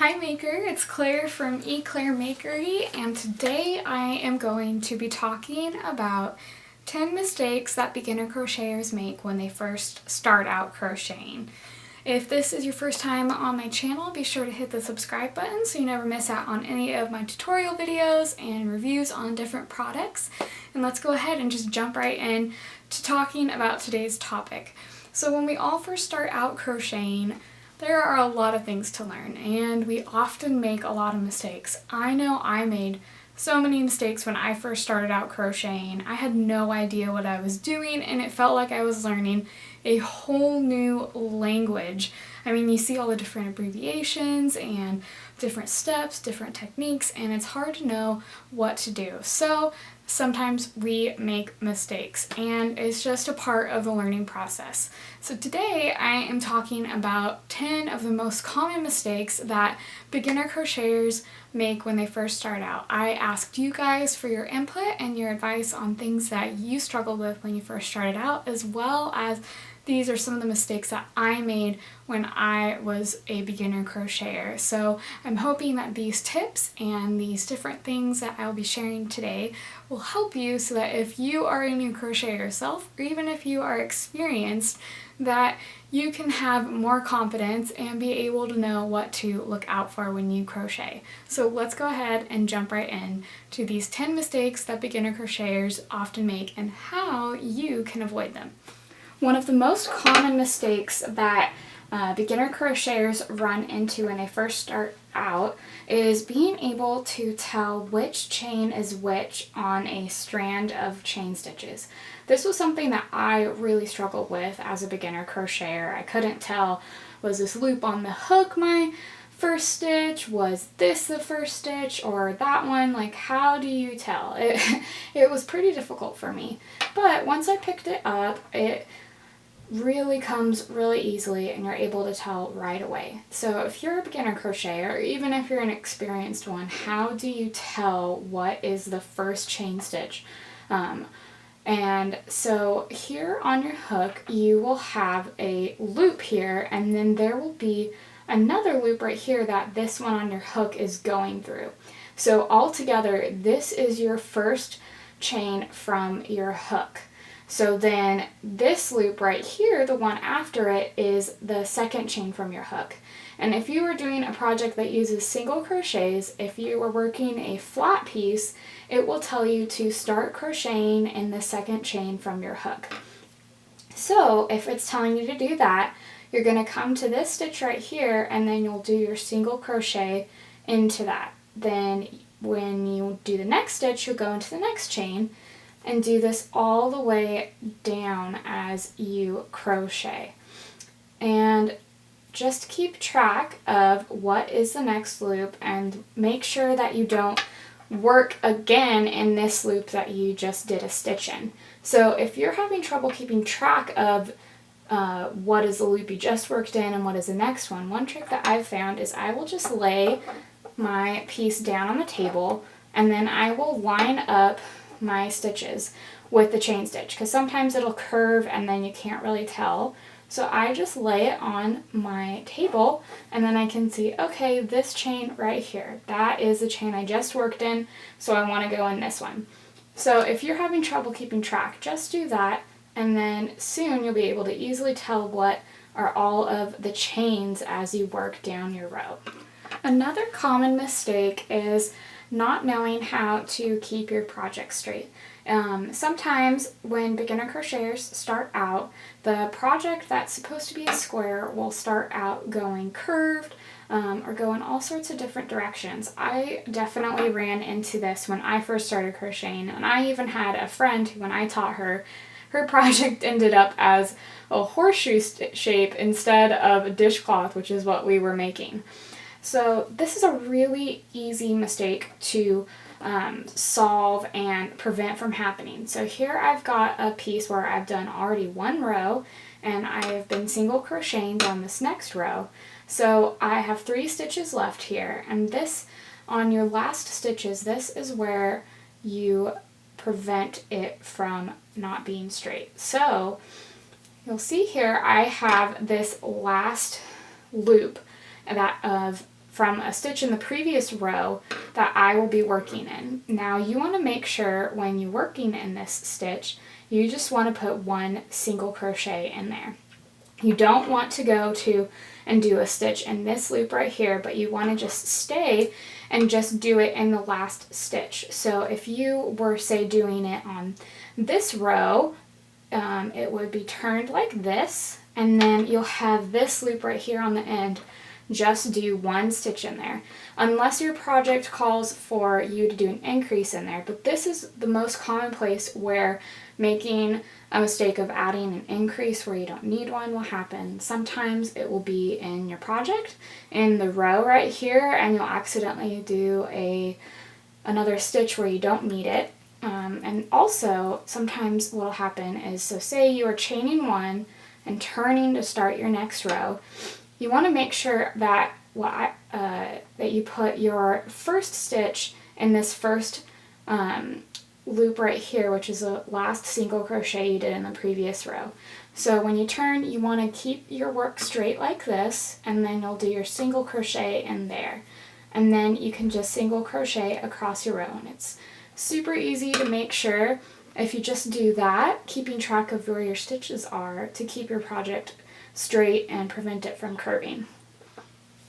Hi Maker, it's Claire from Eclaire Makery, and today I am going to be talking about 10 mistakes that beginner crocheters make when they first start out crocheting. If this is your first time on my channel, be sure to hit the subscribe button so you never miss out on any of my tutorial videos and reviews on different products. And let's go ahead and just jump right in to talking about today's topic. So when we all first start out crocheting, there are a lot of things to learn, and we often make a lot of mistakes. I know I made so many mistakes when I first started out crocheting. I had no idea what I was doing, and it felt like I was learning a whole new language. I mean, you see all the different abbreviations and different steps, different techniques, and it's hard to know what to do. So sometimes we make mistakes, and it's just a part of the learning process. So today I am talking about 10 of the most common mistakes that beginner crocheters make when they first start out. I asked you guys for your input and your advice on things that you struggled with when you first started out, as well as these are some of the mistakes that I made when I was a beginner crocheter. So I'm hoping that these tips and these different things that I'll be sharing today will help you so that if you are a new crocheter yourself, or even if you are experienced, that you can have more confidence and be able to know what to look out for when you crochet. So let's go ahead and jump right in to these 10 mistakes that beginner crocheters often make and how you can avoid them. One of the most common mistakes that beginner crocheters run into when they first start out is being able to tell which chain is which on a strand of chain stitches. This was something that I really struggled with as a beginner crocheter. I couldn't tell, was this loop on the hook my first stitch, was this the first stitch, or that one? Like, how do you tell? It was pretty difficult for me, but once I picked it up, it really comes really easily and you're able to tell right away. So if you're a beginner crocheter, or even if you're an experienced one, how do you tell what is the first chain stitch? And so here on your hook you will have a loop here, and then there will be another loop right here that this one on your hook is going through. So altogether this is your first chain from your hook. So then this loop right here, the one after it, is the second chain from your hook. And if you were doing a project that uses single crochets, if you were working a flat piece, it will tell you to start crocheting in the second chain from your hook. So if it's telling you to do that, you're going to come to this stitch right here, and then you'll do your single crochet into that. Then when you do the next stitch, you'll go into the next chain, and do this all the way down as you crochet. And just keep track of what is the next loop, and make sure that you don't work again in this loop that you just did a stitch in. So if you're having trouble keeping track of what is the loop you just worked in and what is the next one trick that I've found is I will just lay my piece down on the table, and then I will line up my stitches with the chain stitch, because sometimes it'll curve and then you can't really tell. So I just lay it on my table, and then I can see, okay, this chain right here, that is the chain I just worked in, so I want to go in this one. So if you're having trouble keeping track, just do that, and then soon you'll be able to easily tell what are all of the chains as you work down your row. Another common mistake is not knowing how to keep your project straight. Sometimes when beginner crocheters start out, the project that's supposed to be a square will start out going curved or go in all sorts of different directions. I definitely ran into this when I first started crocheting, and I even had a friend who, when I taught her, her project ended up as a horseshoe shape instead of a dishcloth, which is what we were making. So this is a really easy mistake to solve and prevent from happening. So here I've got a piece where I've done already one row, and I have been single crocheting down this next row. So I have 3 stitches left here, and this, on your last stitches, this is where you prevent it from not being straight. So you'll see here I have this last loop that of from a stitch in the previous row that I will be working in. Now you want to make sure when you're working in this stitch, you just want to put one single crochet in there. You don't want to go to and do a stitch in this loop right here, but you want to just stay and just do it in the last stitch. So if you were, say, doing it on this row, it would be turned like this, and then you'll have this loop right here on the end. Just do one stitch in there, unless your project calls for you to do an increase in there. But this is the most common place where making a mistake of adding an increase where you don't need one will happen. Sometimes it will be in your project in the row right here, and you'll accidentally do another stitch where you don't need it. And also sometimes what will happen is, so say you are chaining one and turning to start your next row, you want to make sure that that you put your first stitch in this first loop right here, which is the last single crochet you did in the previous row. So when you turn, you want to keep your work straight like this, and then you'll do your single crochet in there. And then you can just single crochet across your row, and it's super easy to make sure, if you just do that, keeping track of where your stitches are to keep your project straight and prevent it from curving.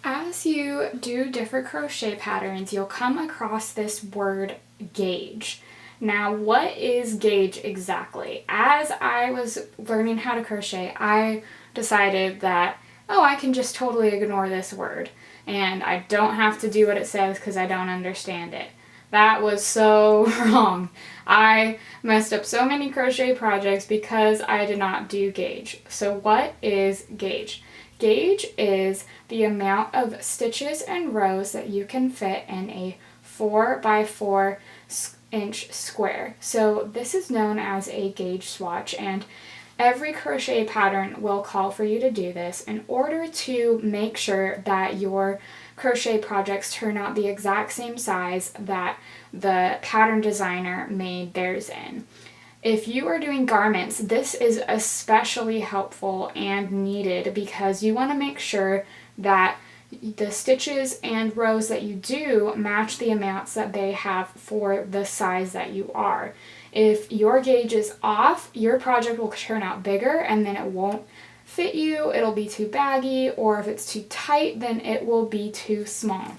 As you do different crochet patterns, you'll come across this word gauge. Now, what is gauge exactly? As I was learning how to crochet, I decided that, oh, I can just totally ignore this word and I don't have to do what it says because I don't understand it. That was so wrong. I messed up so many crochet projects because I did not do gauge. So what is gauge? Gauge is the amount of stitches and rows that you can fit in a 4 by 4 inch square. So this is known as a gauge swatch, and every crochet pattern will call for you to do this in order to make sure that your crochet projects turn out the exact same size that the pattern designer made theirs in. If you are doing garments, this is especially helpful and needed because you want to make sure that the stitches and rows that you do match the amounts that they have for the size that you are. If your gauge is off, your project will turn out bigger and then it won't fit you, it'll be too baggy, or if it's too tight, then it will be too small.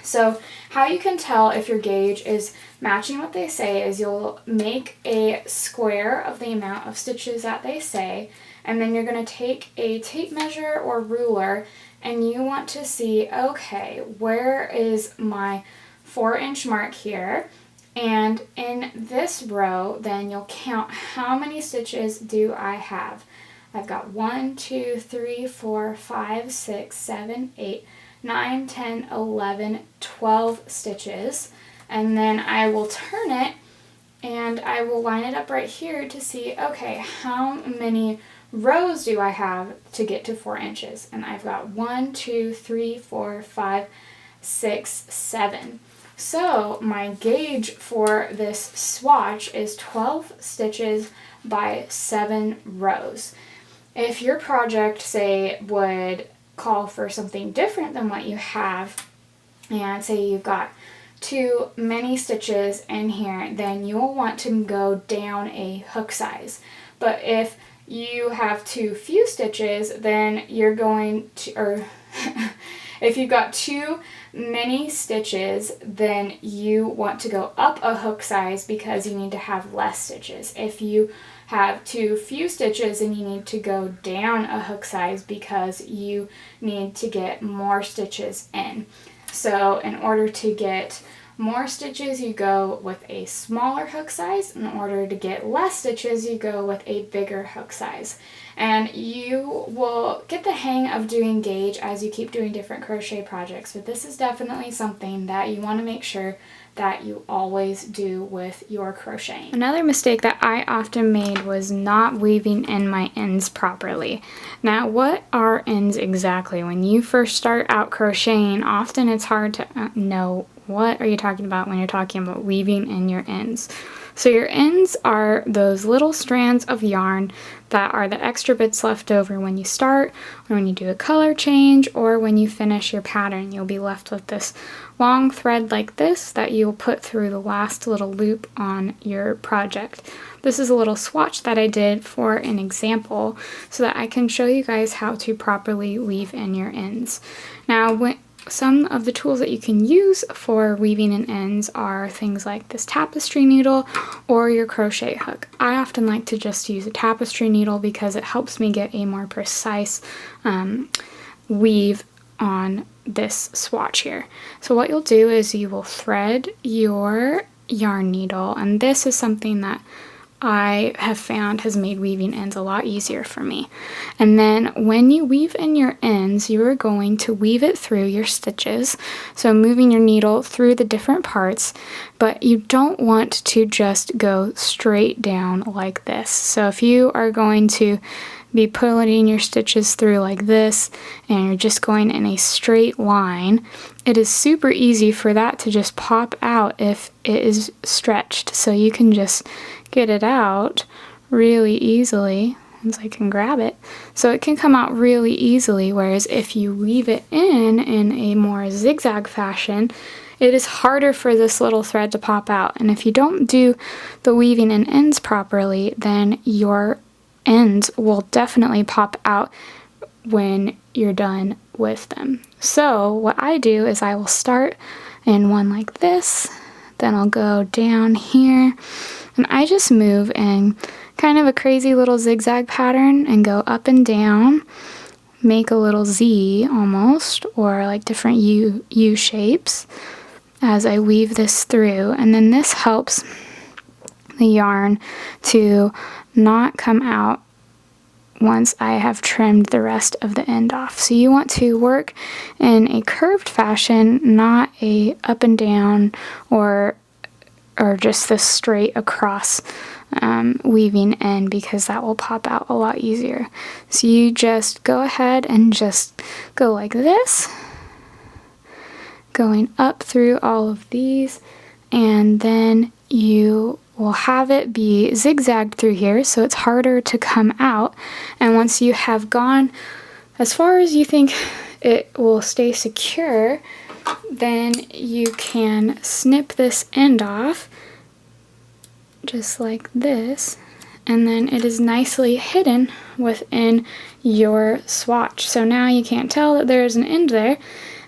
So how you can tell if your gauge is matching what they say is you'll make a square of the amount of stitches that they say, and then you're going to take a tape measure or ruler and you want to see, okay, where is my 4-inch mark here? And in this row, then you'll count how many stitches do I have. I've got 1, 2, 3, 4, 5, 6, 7, 8, 9, 10, 11, 12 stitches. And then I will turn it and I will line it up right here to see, okay, how many rows do I have to get to 4 inches? And I've got 1, 2, 3, 4, 5, 6, 7. So my gauge for this swatch is 12 stitches by 7 rows. If your project, say, would call for something different than what you have, and say you've got too many stitches in here, then you'll want to go down a hook size. But if you have too few stitches, then you're going to, or if you've got too many stitches, then you want to go up a hook size because you need to have less stitches. If you have too few stitches, and you need to go down a hook size because you need to get more stitches in. So in order to get more stitches, you go with a smaller hook size. In order to get less stitches, you go with a bigger hook size. And you will get the hang of doing gauge as you keep doing different crochet projects, but this is definitely something that you want to make sure that you always do with your crocheting. Another mistake that I often made was not weaving in my ends properly. Now, what are ends exactly? When you first start out crocheting, often it's hard to know what are you talking about when you're talking about weaving in your ends? So your ends are those little strands of yarn that are the extra bits left over when you start, or when you do a color change, or when you finish your pattern. You'll be left with this long thread like this that you'll put through the last little loop on your project. This is a little swatch that I did for an example so that I can show you guys how to properly weave in your ends. Now, some of the tools that you can use for weaving in ends are things like this tapestry needle or your crochet hook. I often like to just use a tapestry needle because it helps me get a more precise weave on this swatch here. So what you'll do is you will thread your yarn needle, and this is something that I have found has made weaving ends a lot easier for me. And then when you weave in your ends, you are going to weave it through your stitches. So moving your needle through the different parts, but you don't want to just go straight down like this. So if you are going to be pulling your stitches through like this and you're just going in a straight line, it is super easy for that to just pop out if it is stretched. So you can just get it out really easily once I can grab it. So it can come out really easily, whereas if you weave it in a more zigzag fashion, it is harder for this little thread to pop out. And if you don't do the weaving in ends properly, then your ends will definitely pop out when you're done with them. So what I do is I will start in one like this, then I'll go down here, and I just move in kind of a crazy little zigzag pattern and go up and down, make a little Z almost, or like different U shapes as I weave this through. And then this helps the yarn to not come out once I have trimmed the rest of the end off. So you want to work in a curved fashion, not a up and down or just this straight across weaving end, because that will pop out a lot easier. So you just go ahead and just go like this, going up through all of these, and then you will have it be zigzagged through here so it's harder to come out. And once you have gone as far as you think it will stay secure, then you can snip this end off just like this, and then it is nicely hidden within your swatch. So now you can't tell that there's an end there,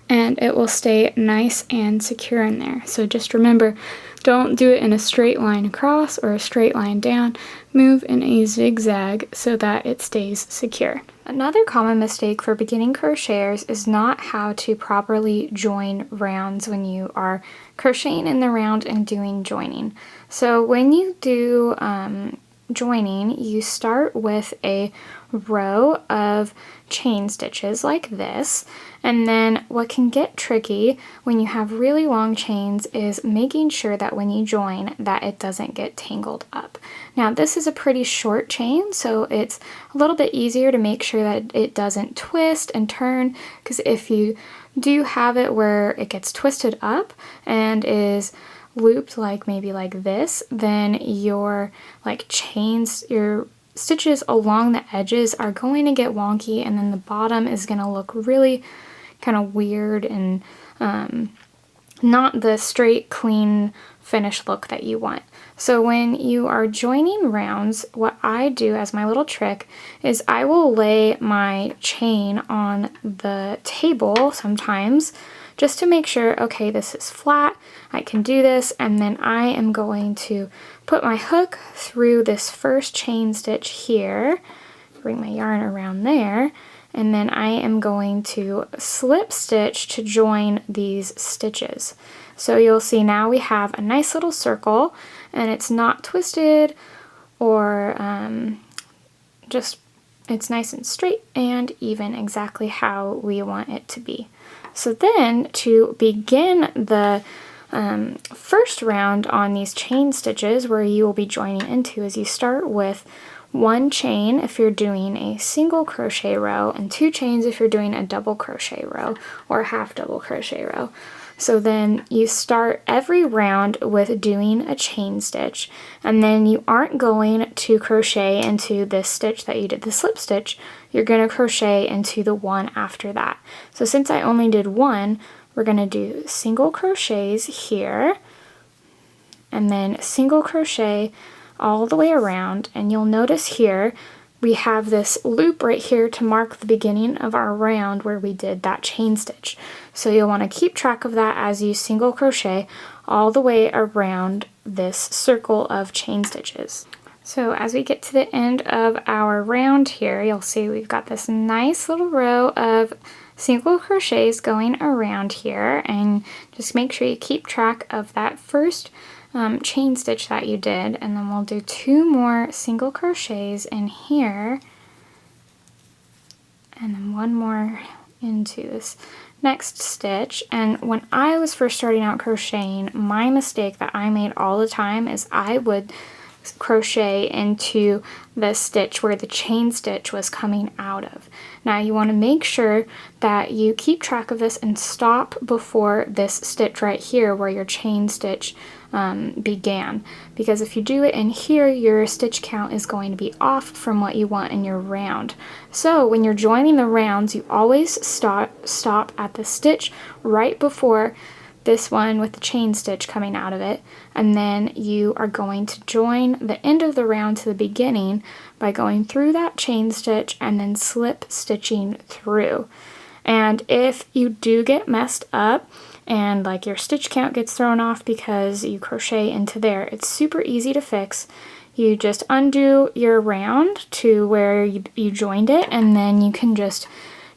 and it will stay nice and secure in there. So just remember, don't do it in a straight line across or a straight line down. Move in a zigzag so that it stays secure. Another common mistake for beginning crocheters is not how to properly join rounds when you are crocheting in the round and doing joining. So when you do joining, you start with a row of chain stitches like this, and then what can get tricky when you have really long chains is making sure that when you join that it doesn't get tangled up. Now this is a pretty short chain, so it's a little bit easier to make sure that it doesn't twist and turn, because if you do have it where it gets twisted up and is looped like maybe like this, then your your stitches along the edges are going to get wonky, and then the bottom is going to look really kind of weird and not the straight, clean, finished look that you want. So when you are joining rounds, what I do as my little trick is I will lay my chain on the table sometimes just to make sure, okay, this is flat, I can do this, and then I am going to put my hook through this first chain stitch here, bring my yarn around there, and then I am going to slip stitch to join these stitches. So you'll see now we have a nice little circle, and it's not twisted or it's nice and straight and even, exactly how we want it to be. So then to begin the first round on these chain stitches where you will be joining into is you start with 1 chain if you're doing a single crochet row, and 2 chains if you're doing a double crochet row or half double crochet row. So then you start every round with doing a chain stitch, and then you aren't going to crochet into this stitch that you did the slip stitch. You're going to crochet into the one after that. So since I only did 1, we're going to do single crochets here, and then single crochet all the way around. And you'll notice here we have this loop right here to mark the beginning of our round where we did that chain stitch. So you'll want to keep track of that as you single crochet all the way around this circle of chain stitches. So as we get to the end of our round here, you'll see we've got this nice little row of single crochets going around here, and just make sure you keep track of that first chain stitch that you did, and then we'll do 2 more single crochets in here, and then 1 more into this next stitch. And when I was first starting out crocheting, my mistake that I made all the time is I would crochet into the stitch where the chain stitch was coming out of. Now you want to make sure that you keep track of this and stop before this stitch right here where your chain stitch began, because if you do it in here, your stitch count is going to be off from what you want in your round. So when you're joining the rounds, you always stop at the stitch right before this one with the chain stitch coming out of it, and then you are going to join the end of the round to the beginning by going through that chain stitch and then slip stitching through. And if you do get messed up and like your stitch count gets thrown off because you crochet into there, it's super easy to fix. You just undo your round to where you joined it, and then you can just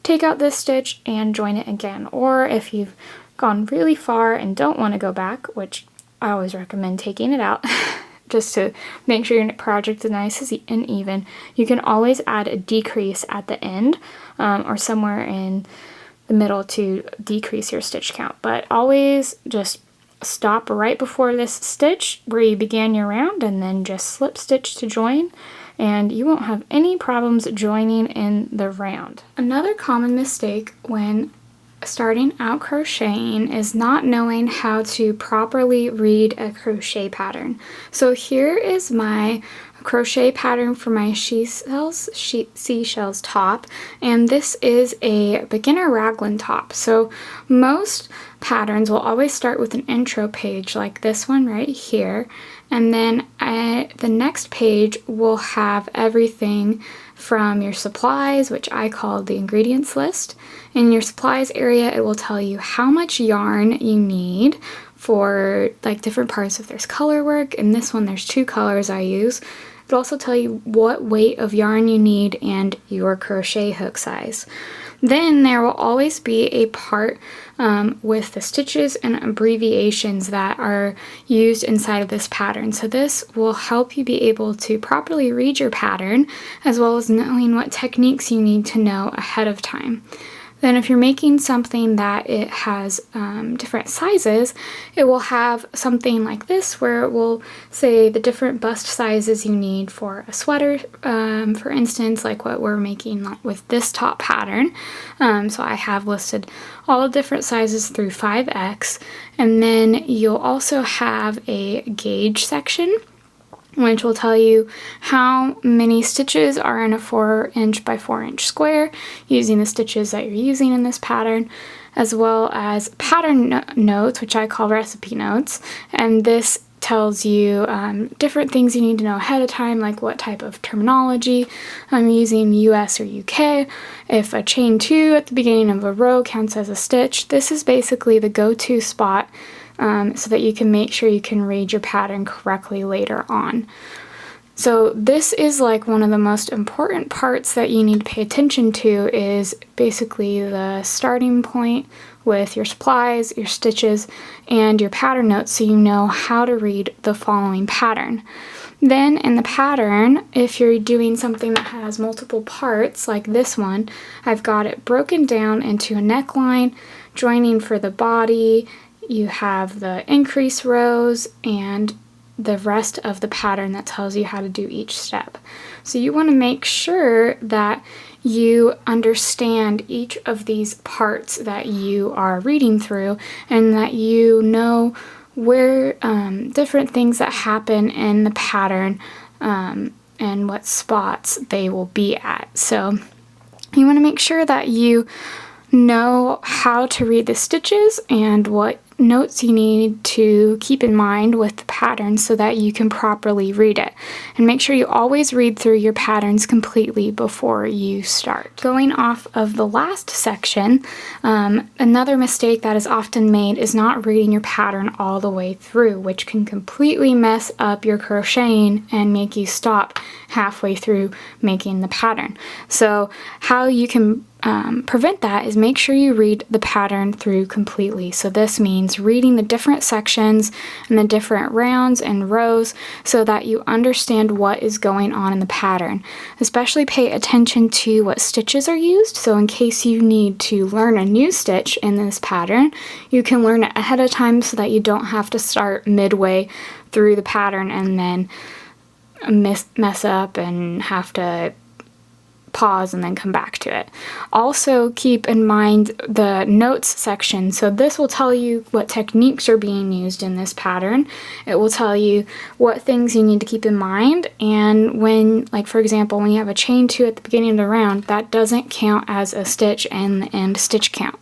take out this stitch and join it again. Or if you've gone really far and don't want to go back, which I always recommend taking it out just to make sure your project is nice and even, you can always add a decrease at the end or somewhere in the middle to decrease your stitch count. But always just stop right before this stitch where you began your round and then just slip stitch to join, and you won't have any problems joining in the round. Another common mistake when starting out crocheting is not knowing how to properly read a crochet pattern. So here is my crochet pattern for my seashells top, and this is a beginner raglan top. So most patterns will always start with an intro page like this one right here, and then the next page will have everything from your supplies, which I call the ingredients list. In your supplies area, it will tell you how much yarn you need for like different parts. If there's color work, in this one there's 2 colors I use. It'll also tell you what weight of yarn you need and your crochet hook size. Then there will always be a part with the stitches and abbreviations that are used inside of this pattern. So this will help you be able to properly read your pattern, as well as knowing what techniques you need to know ahead of time. Then if you're making something that it has different sizes, it will have something like this where it will say the different bust sizes you need for a sweater, for instance, like what we're making with this top pattern. So I have listed all the different sizes through 5X, and then you'll also have a gauge section, which will tell you how many stitches are in a 4" by 4" square using the stitches that you're using in this pattern, as well as pattern notes, which I call recipe notes. And this tells you different things you need to know ahead of time, like what type of terminology I'm using, US or UK. If a chain 2 at the beginning of a row counts as a stitch, this is basically the go-to spot so that you can make sure you can read your pattern correctly later on. So this is like one of the most important parts that you need to pay attention to, is basically the starting point with your supplies, your stitches, and your pattern notes, so you know how to read the following pattern. Then in the pattern, if you're doing something that has multiple parts like this one, I've got it broken down into a neckline, joining for the body. You have the increase rows and the rest of the pattern that tells you how to do each step. So you want to make sure that you understand each of these parts that you are reading through, and that you know where different things that happen in the pattern and what spots they will be at. So you want to make sure that you know how to read the stitches and what notes you need to keep in mind with the pattern so that you can properly read it. And make sure you always read through your patterns completely before you start. Going off of the last section, another mistake that is often made is not reading your pattern all the way through, which can completely mess up your crocheting and make you stop halfway through making the pattern. So how you can prevent that is make sure you read the pattern through completely. So this means reading the different sections and the different rounds and rows so that you understand what is going on in the pattern. Especially pay attention to what stitches are used, so in case you need to learn a new stitch in this pattern, you can learn it ahead of time so that you don't have to start midway through the pattern and then mess up and have to pause and then come back to it. Also keep in mind the notes section. So this will tell you what techniques are being used in this pattern. It will tell you what things you need to keep in mind, and when, like for example, when you have a chain 2 at the beginning of the round, that doesn't count as a stitch in the end stitch count.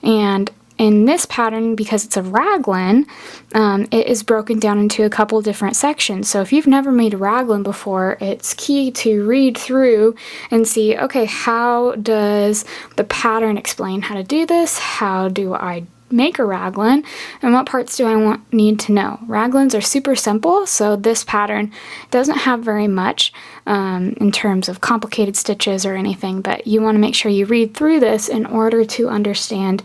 And in this pattern, because it's a raglan, it is broken down into a couple different sections. So if you've never made a raglan before, it's key to read through and see, okay, how does the pattern explain how to do this? How do I make a raglan? And what parts do I need to know? Raglans are super simple, so this pattern doesn't have very much in terms of complicated stitches or anything, but you want to make sure you read through this in order to understand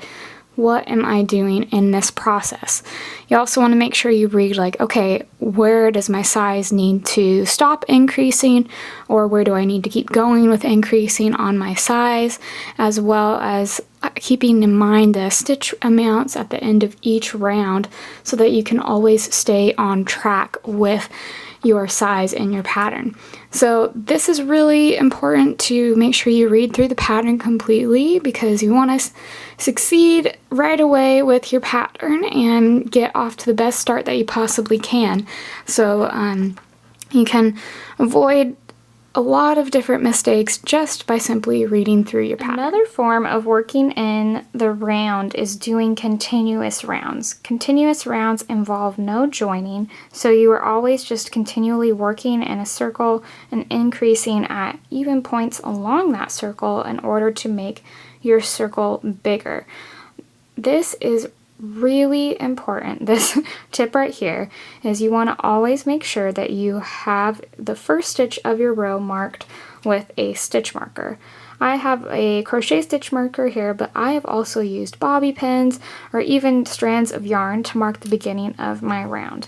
what am I doing in this process. You also want to make sure you read like, okay, where does my size need to stop increasing, or where do I need to keep going with increasing on my size, as well as keeping in mind the stitch amounts at the end of each round so that you can always stay on track with your size and your pattern. So this is really important to make sure you read through the pattern completely, because you want to succeed right away with your pattern and get off to the best start that you possibly can. So you can avoid a lot of different mistakes just by simply reading through your pattern. Another form of working in the round is doing continuous rounds. Continuous rounds involve no joining, so you are always just continually working in a circle and increasing at even points along that circle in order to make your circle bigger. This is really important. This tip right here is you want to always make sure that you have the first stitch of your row marked with a stitch marker. I have a crochet stitch marker here, but I have also used bobby pins or even strands of yarn to mark the beginning of my round.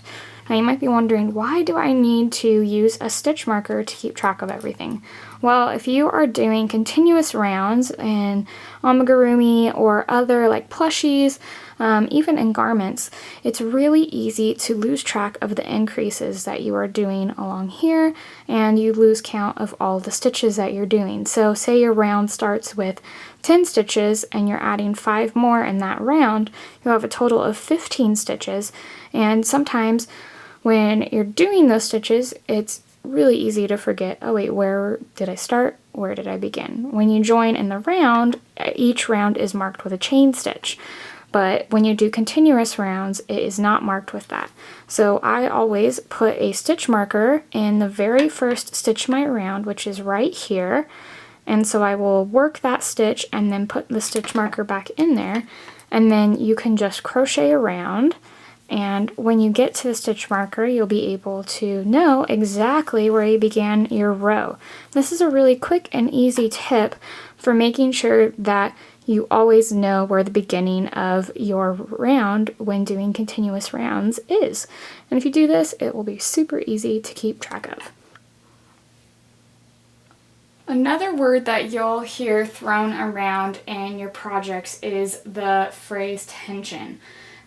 Now you might be wondering, why do I need to use a stitch marker to keep track of everything? Well, if you are doing continuous rounds in amigurumi or other like plushies, even in garments, it's really easy to lose track of the increases that you are doing along here, and you lose count of all the stitches that you're doing. So say your round starts with 10 stitches and you're adding 5 more in that round, you'll have a total of 15 stitches, and sometimes when you're doing those stitches, it's really easy to forget, oh wait, where did I start? Where did I begin? When you join in the round, each round is marked with a chain stitch. But when you do continuous rounds, it is not marked with that. So I always put a stitch marker in the very first stitch of my round, which is right here. And so I will work that stitch and then put the stitch marker back in there. And then you can just crochet around. And when you get to the stitch marker, you'll be able to know exactly where you began your row. This is a really quick and easy tip for making sure that you always know where the beginning of your round when doing continuous rounds is. And if you do this, it will be super easy to keep track of. Another word that you'll hear thrown around in your projects is the phrase tension.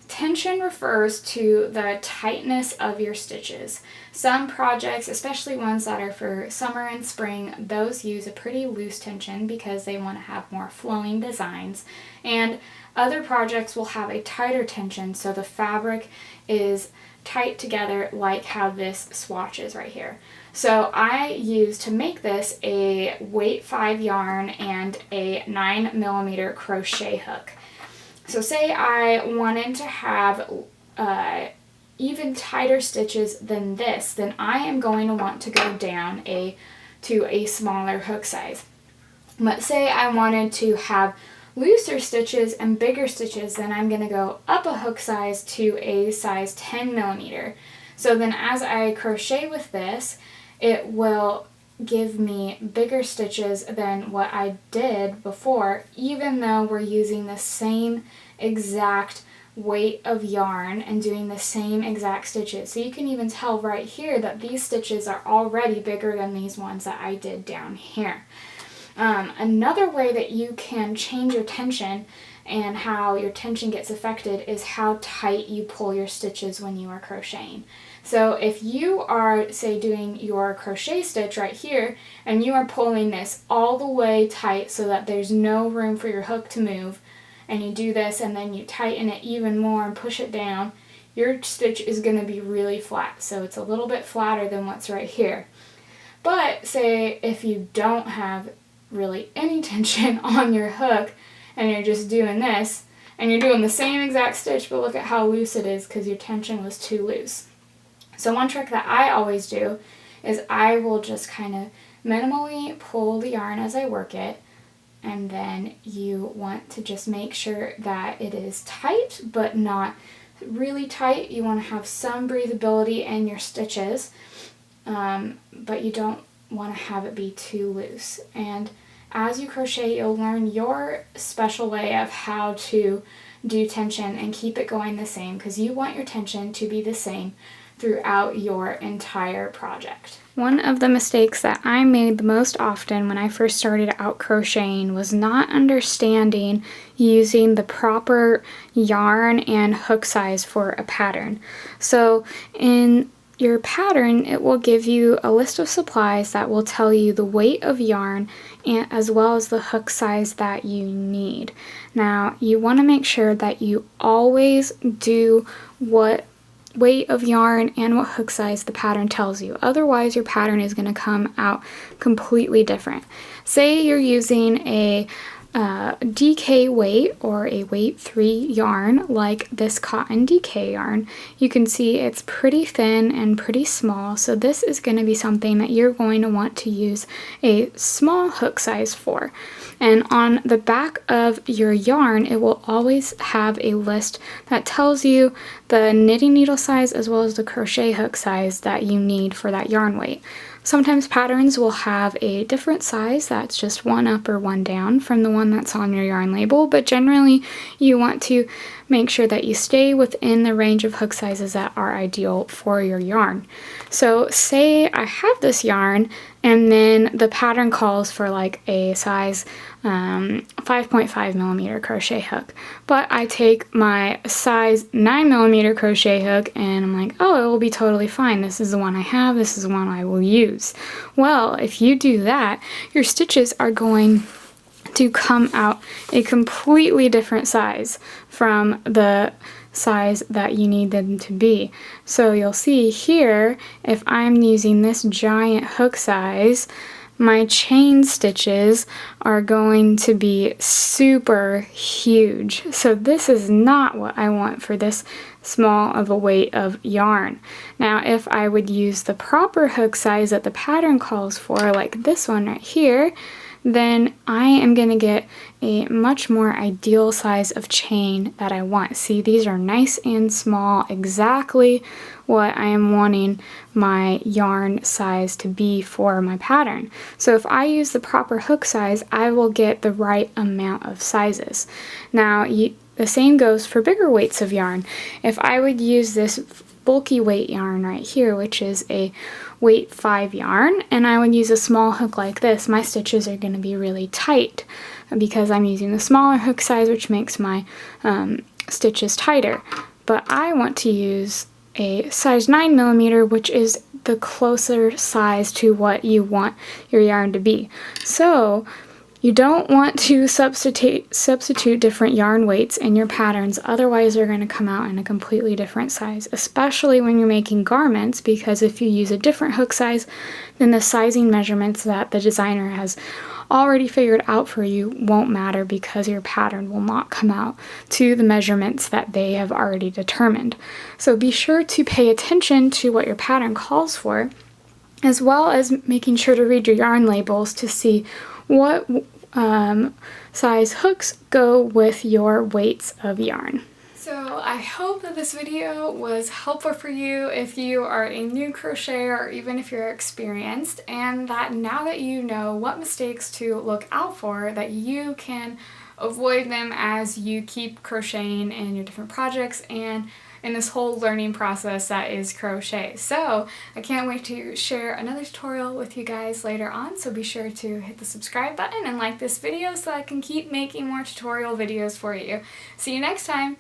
tension refers to the tightness of your stitches. Some projects, especially ones that are for summer and spring, those use a pretty loose tension because they want to have more flowing designs. And other projects will have a tighter tension, so the fabric is tight together like how this swatch is right here. So I used to make this a weight 5 yarn and a 9mm crochet hook. So say I wanted to have even tighter stitches than this, then I am going to want to go down to a smaller hook size. But say I wanted to have looser stitches and bigger stitches, then I'm going to go up a hook size to a size 10mm. So then as I crochet with this, it will give me bigger stitches than what I did before, even though we're using the same exact weight of yarn and doing the same exact stitches. So you can even tell right here that these stitches are already bigger than these ones that I did down here. Another way that you can change your tension and how your tension gets affected is how tight you pull your stitches when you are crocheting. So if you are, say, doing your crochet stitch right here and you are pulling this all the way tight so that there's no room for your hook to move, and you do this and then you tighten it even more and push it down, your stitch is going to be really flat. So it's a little bit flatter than what's right here. But say if you don't have really any tension on your hook and you're just doing this and you're doing the same exact stitch, but look at how loose it is because your tension was too loose. So one trick that I always do is I will just kind of minimally pull the yarn as I work it, and then you want to just make sure that it is tight but not really tight. You want to have some breathability in your stitches, but you don't want to have it be too loose. And as you crochet, you'll learn your special way of how to do tension and keep it going the same, because you want your tension to be the same throughout your entire project. One of the mistakes that I made the most often when I first started out crocheting was not understanding using the proper yarn and hook size for a pattern. So in your pattern, it will give you a list of supplies that will tell you the weight of yarn and as well as the hook size that you need. Now, you want to make sure that you always do what weight of yarn and what hook size the pattern tells you. Otherwise, your pattern is going to come out completely different. Say you're using a DK weight or a weight 3 yarn like this cotton DK yarn. You can see it's pretty thin and pretty small, so this is going to be something that you're going to want to use a small hook size for. And on the back of your yarn, it will always have a list that tells you the knitting needle size as well as the crochet hook size that you need for that yarn weight. Sometimes patterns will have a different size that's just one up or one down from the one that's on your yarn label, but generally you want to make sure that you stay within the range of hook sizes that are ideal for your yarn. So say I have this yarn and then the pattern calls for like a size 5.5mm crochet hook, but I take my size 9mm crochet hook and I'm like, oh, it will be totally fine. This is the one I have. This is the one I will use. Well, if you do that, your stitches are going to come out a completely different size from the size that you need them to be. So you'll see here, if I'm using this giant hook size, my chain stitches are going to be super huge. So this is not what I want for this small of a weight of yarn. Now, if I would use the proper hook size that the pattern calls for, like this one right here, then I am going to get a much more ideal size of chain that I want. See, these are nice and small, exactly what I am wanting my yarn size to be for my pattern. So if I use the proper hook size, I will get the right amount of sizes. Now, the same goes for bigger weights of yarn. If I would use this bulky weight yarn right here, which is a weight 5 yarn, and I would use a small hook like this, my stitches are going to be really tight because I'm using the smaller hook size, which makes my stitches tighter. but I want to use a size 9mm, which is the closer size to what you want your yarn to be. So you don't want to substitute different yarn weights in your patterns, otherwise they're going to come out in a completely different size, especially when you're making garments, because if you use a different hook size, then the sizing measurements that the designer has already figured out for you won't matter, because your pattern will not come out to the measurements that they have already determined. So be sure to pay attention to what your pattern calls for, as well as making sure to read your yarn labels to see what size hooks go with your weights of yarn. So I hope that this video was helpful for you if you are a new crocheter or even if you're experienced, and that now that you know what mistakes to look out for, that you can avoid them as you keep crocheting in your different projects and in this whole learning process that is crochet. So I can't wait to share another tutorial with you guys later on, so be sure to hit the subscribe button and like this video so I can keep making more tutorial videos for you. See you next time!